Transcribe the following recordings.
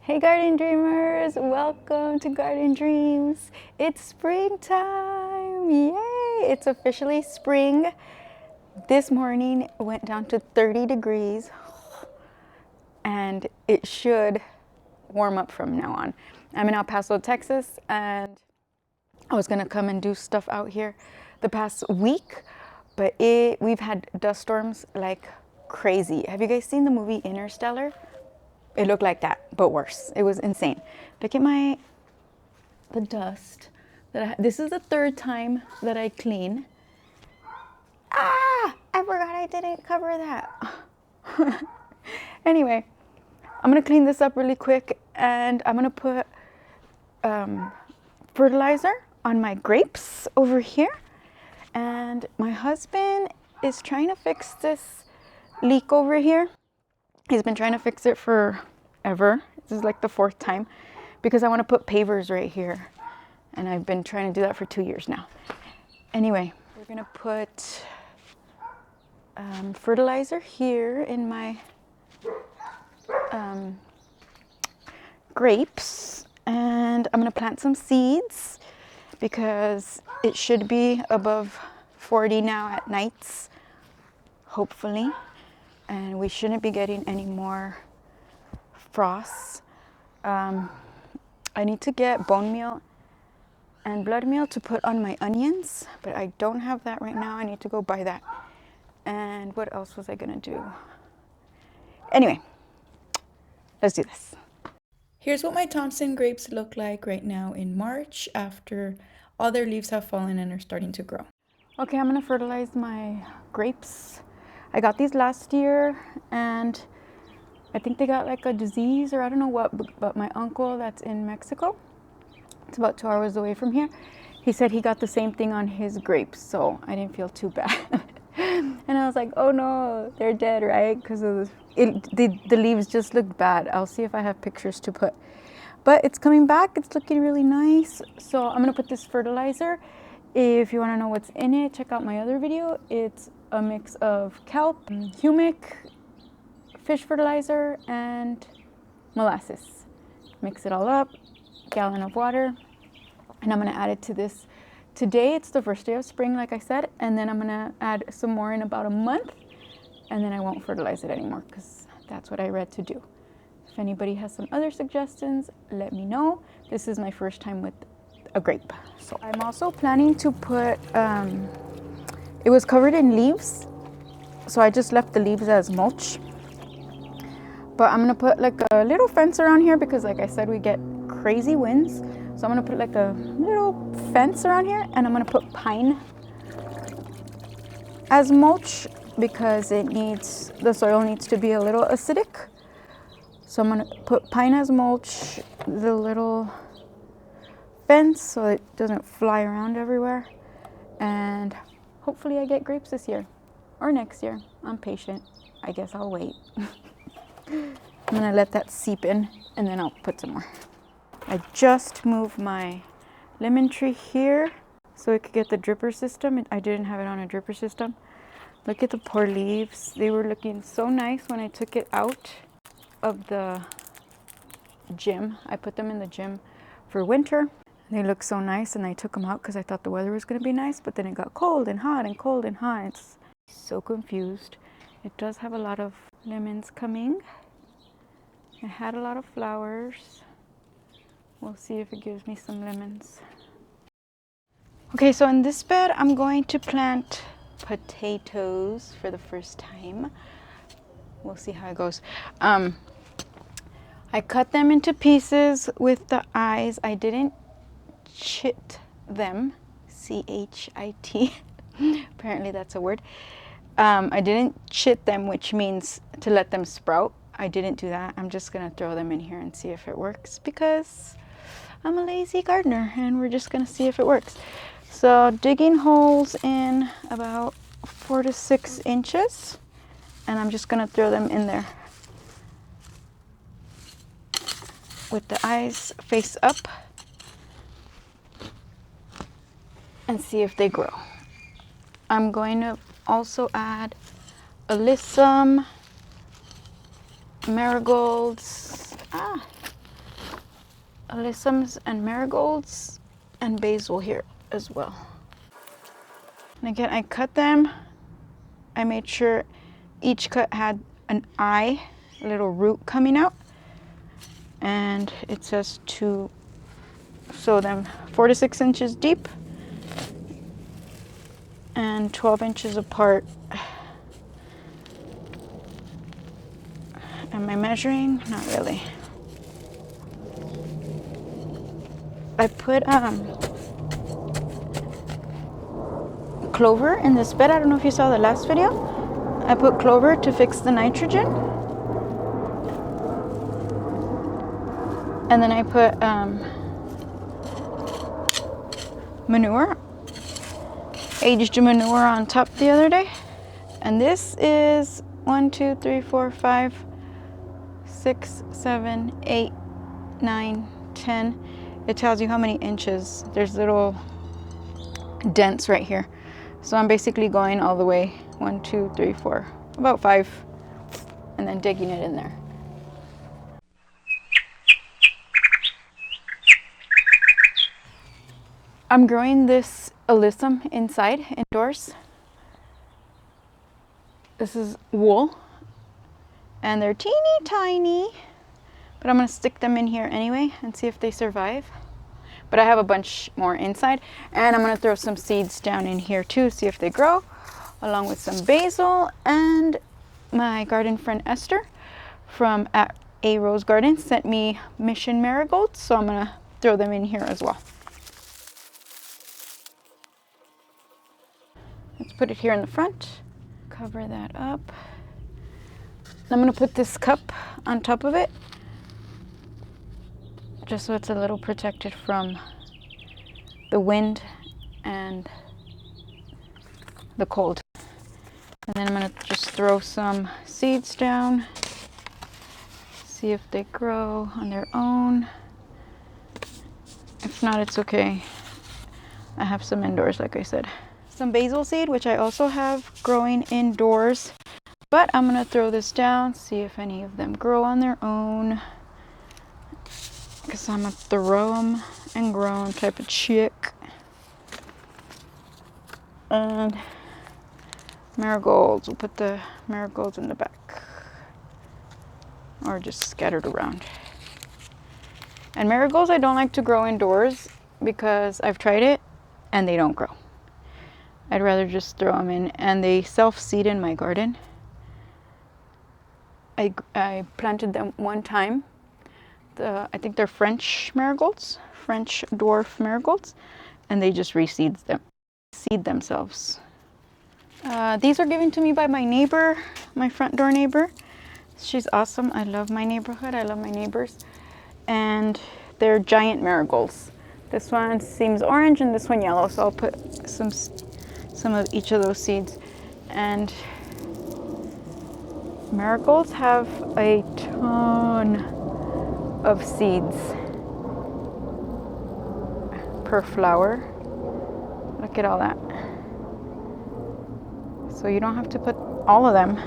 Hey garden dreamers, welcome to Garden Dreams. It's springtime, yay! It's officially spring. This morning it went down to 30 degrees and it should warm up from now on. I'm in El Paso, Texas, and I was gonna come and do stuff out here the past week, but we've had dust storms like crazy. Have you guys seen the movie Interstellar? It looked like that, but worse. It was insane. Look at the dust. This is the third time that I clean. Ah, I forgot I didn't cover that. Anyway, I'm gonna clean this up really quick and I'm gonna put fertilizer on my grapes over here. And my husband is trying to fix this leak over here. He's been trying to fix it forever. This is like the fourth time because I want to put pavers right here. And I've been trying to do that for 2 years now. Anyway, we're going to put fertilizer here in my grapes. And I'm going to plant some seeds because it should be above 40 now at nights, hopefully. And we shouldn't be getting any more frosts. I need to get bone meal and blood meal to put on my onions, but I don't have that right now. I need to go buy that. And what else was I gonna do? Anyway, let's do this. Here's what my Thompson grapes look like right now in March after all their leaves have fallen and are starting to grow. Okay, I'm gonna fertilize my grapes. I got these last year and I think they got like a disease or I don't know what, but my uncle that's in Mexico, it's about 2 hours away from here, he said he got the same thing on his grapes, so I didn't feel too bad. And I was like, oh no, they're dead, right? Because the leaves just looked bad. I'll see if I have pictures to put. But it's coming back, it's looking really nice. So I'm gonna put this fertilizer. If you wanna know what's in it, check out my other video. It's a mix of kelp, humic, fish fertilizer, and molasses. Mix it all up, gallon of water, and I'm gonna add it to this. Today it's the first day of spring, like I said, and then I'm gonna add some more in about a month, and then I won't fertilize it anymore because that's what I read to do. If anybody has some other suggestions, let me know. This is my first time with a grape. So I'm also planning to put, it was covered in leaves, so I just left the leaves as mulch. But I'm gonna put like a little fence around here because like I said, we get crazy winds. So I'm gonna put like a little fence around here and I'm gonna put pine as mulch because the soil needs to be a little acidic. So I'm gonna put pine as mulch, the little fence so it doesn't fly around everywhere. And hopefully I get grapes this year or next year. I'm patient. I guess I'll wait. I'm gonna let that seep in and then I'll put some more. I just moved my lemon tree here so it could get the dripper system. I didn't have it on a dripper system. Look at the poor leaves. They were looking so nice when I took it out of the gym. I put them in the gym for winter. They look so nice and I took them out because I thought the weather was gonna be nice, but then it got cold and hot and cold and hot. It's so confused. It does have a lot of lemons coming. It had a lot of flowers. We'll see if it gives me some lemons. Okay, so in this bed, I'm going to plant potatoes for the first time. We'll see how it goes. I cut them into pieces with the eyes. I didn't chit them, C-H-I-T. Apparently that's a word. I didn't chit them, which means to let them sprout. I didn't do that. I'm just gonna throw them in here and see if it works because I'm a lazy gardener and we're just gonna see if it works. So digging holes in about 4 to 6 inches and I'm just gonna throw them in there with the eyes face up and see if they grow. I'm going to also add Alyssum, marigolds, alyssums and marigolds and basil here as well. And again, I cut them. I made sure each cut had an eye, a little root coming out. And it says to sow them 4 to 6 inches deep and 12 inches apart. Am I measuring? Not really. I put clover in this bed. I don't know if you saw the last video. I put clover to fix the nitrogen. And then I put manure, aged manure on top the other day. And this is 1, 2, 3, 4, 5, 6, 7, 8, 9, 10. It tells you how many inches. There's little dents right here. So I'm basically going all the way 1, 2, 3, 4, about 5, and then digging it in there. I'm growing this alyssum inside, indoors. This is wool, and they're teeny tiny, but I'm gonna stick them in here anyway and see if they survive. But I have a bunch more inside, and I'm gonna throw some seeds down in here too, see if they grow, along with some basil. And my garden friend Esther from At A Rose Garden sent me mission marigolds, so I'm gonna throw them in here as well. Let's put it here in the front, cover that up. I'm gonna put this cup on top of it, just so it's a little protected from the wind and the cold. And then I'm gonna just throw some seeds down, see if they grow on their own. If not, it's okay. I have some indoors, like I said. Some basil seed, which I also have growing indoors. But I'm gonna throw this down, see if any of them grow on their own. Because I'm a throw them and grow 'em type of chick. And marigolds, we'll put the marigolds in the back. Or just scattered around. And marigolds I don't like to grow indoors because I've tried it and they don't grow. I'd rather just throw them in, and they self-seed in my garden. I planted them one time. I think they're French marigolds, French dwarf marigolds, and they just seed themselves. These are given to me by my neighbor, my front door neighbor. She's awesome. I love my neighborhood. I love my neighbors. And they're giant marigolds. This one seems orange and this one yellow, so I'll put some of each of those seeds. And marigolds have a ton of seeds per flower. Look at all that. So you don't have to put all of them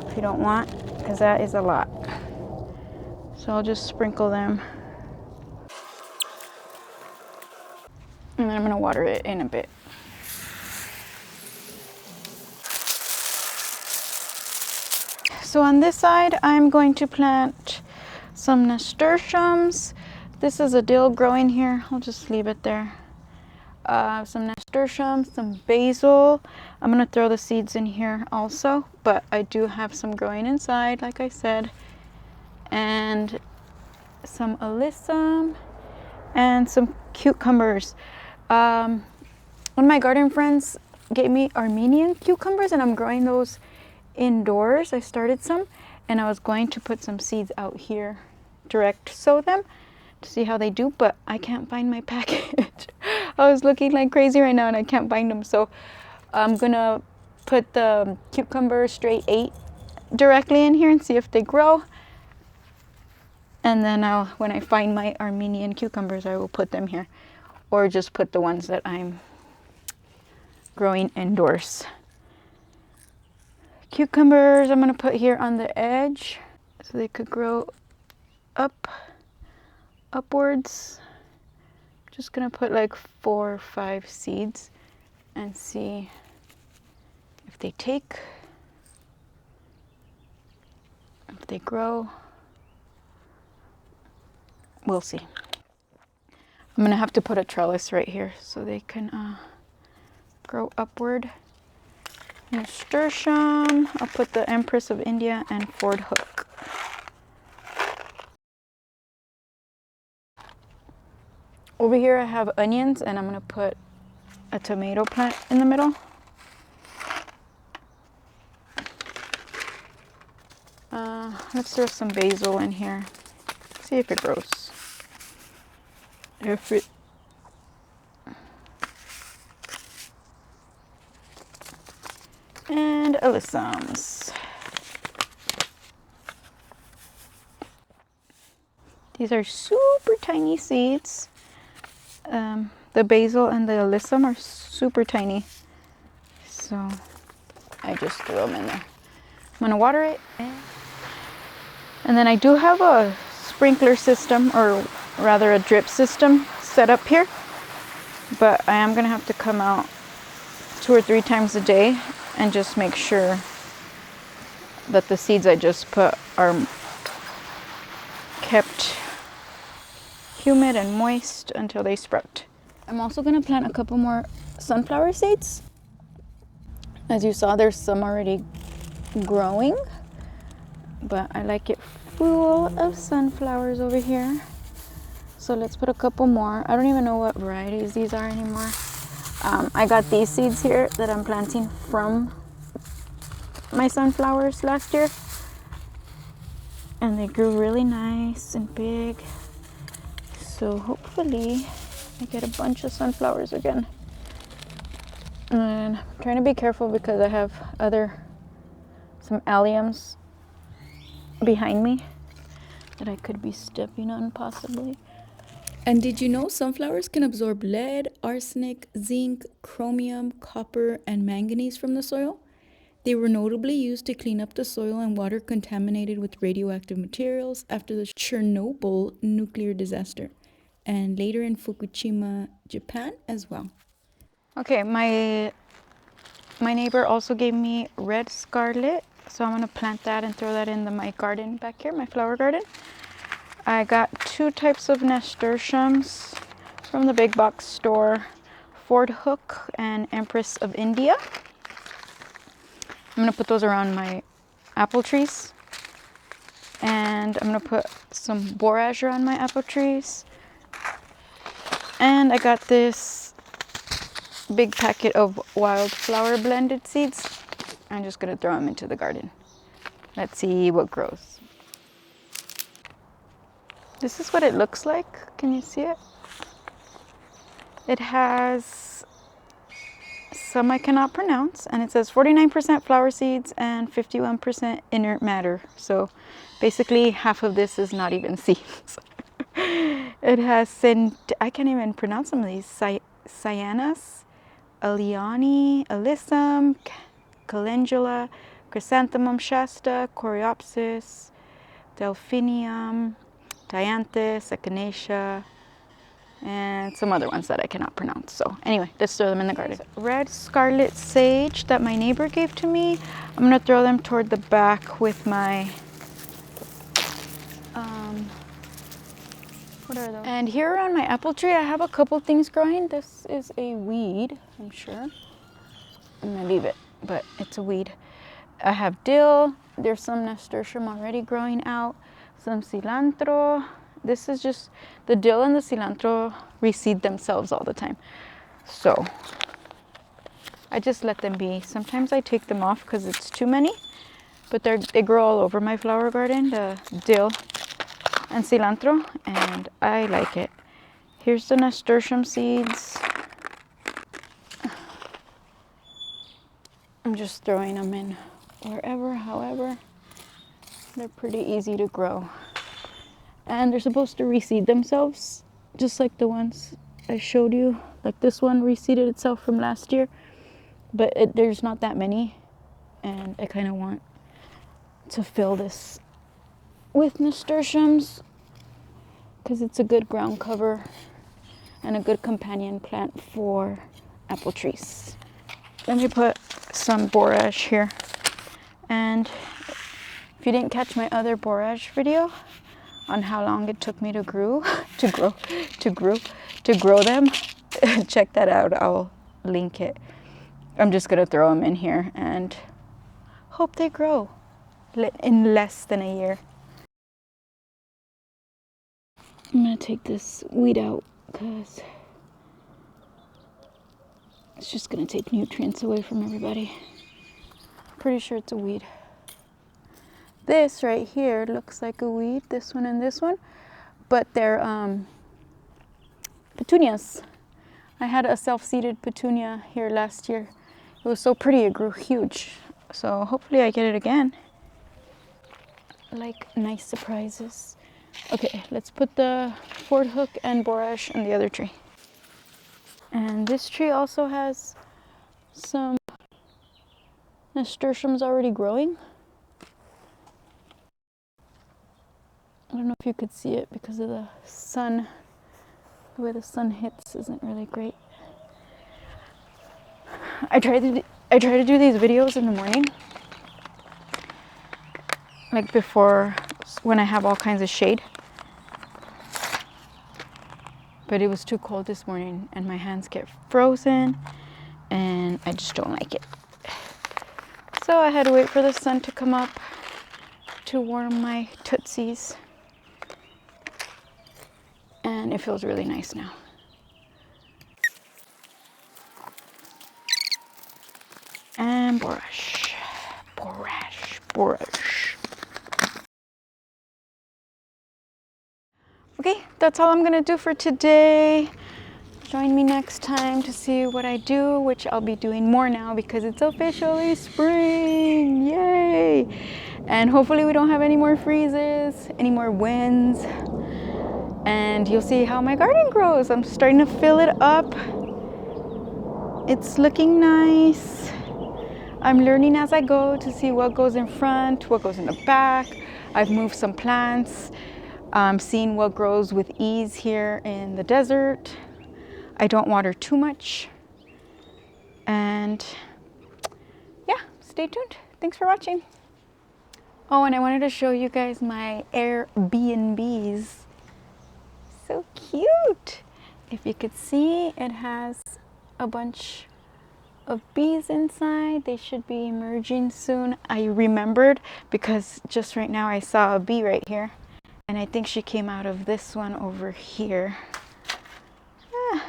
if you don't want, because that is a lot. So I'll just sprinkle them. And then I'm going to water it in a bit. So on this side, I'm going to plant some nasturtiums. This is a dill growing here. I'll just leave it there. Some nasturtiums, some basil. I'm gonna throw the seeds in here also, but I do have some growing inside, like I said. And some alyssum and some cucumbers. One of my garden friends gave me Armenian cucumbers, and I'm growing those indoors. I started some, and I was going to put some seeds out here, direct sow them to see how they do, but I can't find my package. I was looking like crazy right now and I can't find them, so I'm gonna put the cucumber straight 8 directly in here and see if they grow. And then when I find my Armenian cucumbers, I will put them here, or just put the ones that I'm growing indoors. Cucumbers I'm gonna put here on the edge so they could grow up upwards. Just gonna put like 4 or 5 seeds and see if they take, if they grow. We'll see. I'm gonna have to put a trellis right here so they can grow upward. Nasturtium, I'll put the Empress of India and Ford Hook. Over here I have onions and I'm gonna put a tomato plant in the middle. Let's throw some basil in here. See if it grows. And alyssums. These are super tiny seeds. The basil and the alyssum are super tiny. So I just threw them in there. I'm gonna water it. And then I do have a sprinkler system, or rather a drip system set up here. But I am gonna have to come out 2 or 3 times a day and just make sure that the seeds I just put are kept humid and moist until they sprout. I'm also gonna plant a couple more sunflower seeds. As you saw, there's some already growing, but I like it full of sunflowers over here. So let's put a couple more. I don't even know what varieties these are anymore. I got these seeds here that I'm planting from my sunflowers last year. And they grew really nice and big. So hopefully I get a bunch of sunflowers again. And I'm trying to be careful because I have some alliums behind me that I could be stepping on possibly. And did you know sunflowers can absorb lead, arsenic, zinc, chromium, copper, and manganese from the soil? They were notably used to clean up the soil and water contaminated with radioactive materials after the Chernobyl nuclear disaster, and later in Fukushima, Japan as well. Okay, my neighbor also gave me red scarlet, so I'm gonna plant that and throw that in my garden back here, my flower garden. I got 2 types of nasturtiums from the big box store, Ford Hook and Empress of India. I'm gonna put those around my apple trees. And I'm gonna put some borage around my apple trees. And I got this big packet of wildflower blended seeds. I'm just gonna throw them into the garden. Let's see what grows. This is what it looks like. Can you see it? It has some I cannot pronounce, and it says 49% flower seeds and 51% inert matter. So basically half of this is not even seeds. It has, I can't even pronounce some of these, cyanus, Aliani, Alyssum, calendula, chrysanthemum shasta, coreopsis, delphinium, dianthus, echinacea, and some other ones that I cannot pronounce. So anyway, let's throw them in the garden. Red scarlet sage that my neighbor gave to me. I'm gonna throw them toward the back with my, what are those? And here on my apple tree, I have a couple things growing. This is a weed, I'm sure. I'm gonna leave it, but it's a weed. I have dill. There's some nasturtium already growing out. Some cilantro. This is just, the dill and the cilantro reseed themselves all the time. So I just let them be. Sometimes I take them off because it's too many, but they grow all over my flower garden, the dill and cilantro, and I like it. Here's the nasturtium seeds. I'm just throwing them in wherever, however. They're pretty easy to grow. And they're supposed to reseed themselves, just like the ones I showed you. Like this one reseeded itself from last year, but there's not that many. And I kind of want to fill this with nasturtiums because it's a good ground cover and a good companion plant for apple trees. Let me put some borage here. And if you didn't catch my other borage video on how long it took me to grow them, check that out. I'll link it. I'm just gonna throw them in here and hope they grow in less than a year. I'm gonna take this weed out because it's just gonna take nutrients away from everybody. Pretty sure it's a weed. This right here looks like a weed, this one and this one, but they're petunias. I had a self-seeded petunia here last year. It was so pretty, it grew huge. So hopefully I get it again. Like nice surprises. Okay, let's put the Ford hook and borage on the other tree. And this tree also has some nasturtiums already growing. I don't know if you could see it because of the sun. The way the sun hits isn't really great. I try to do these videos in the morning, like before, when I have all kinds of shade. But it was too cold this morning and my hands get frozen and I just don't like it. So I had to wait for the sun to come up to warm my tootsies. And it feels really nice now. And borage. Okay, that's all I'm gonna do for today. Join me next time to see what I do, which I'll be doing more now because it's officially spring, yay! And hopefully we don't have any more freezes, any more winds, and you'll see how my garden grows. I'm starting to fill it up. It's looking nice. I'm learning as I go to see what goes in front, what goes in the back. I've moved some plants. I'm seeing what grows with ease here in the desert. I don't water too much. And yeah, stay tuned. Thanks for watching. Oh, and I wanted to show you guys my Airbnbs. So cute. If you could see, it has a bunch of bees inside. They should be emerging soon. I remembered because just right now I saw a bee right here. And I think she came out of this one over here. Ah.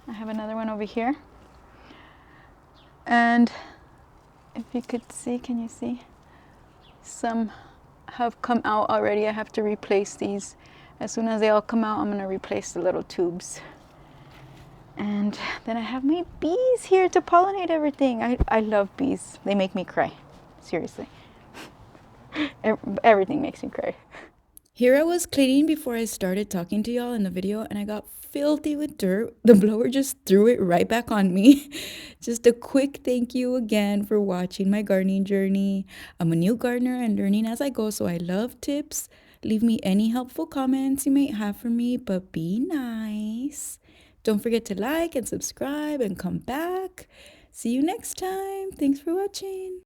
I have another one over here. And if you could see, can you see? Some have come out already. I have to replace these. As soon as they all come out, I'm gonna replace the little tubes. And then I have my bees here to pollinate everything. I love bees. They make me cry, seriously. Everything makes me cry. Here I was cleaning before I started talking to y'all in the video and I got filthy with dirt. The blower just threw it right back on me. Just a quick thank you again for watching my gardening journey. I'm a new gardener and learning as I go, so I love tips. Leave me any helpful comments you may have for me, but be nice. Don't forget to like and subscribe and come back. See you next time. Thanks for watching.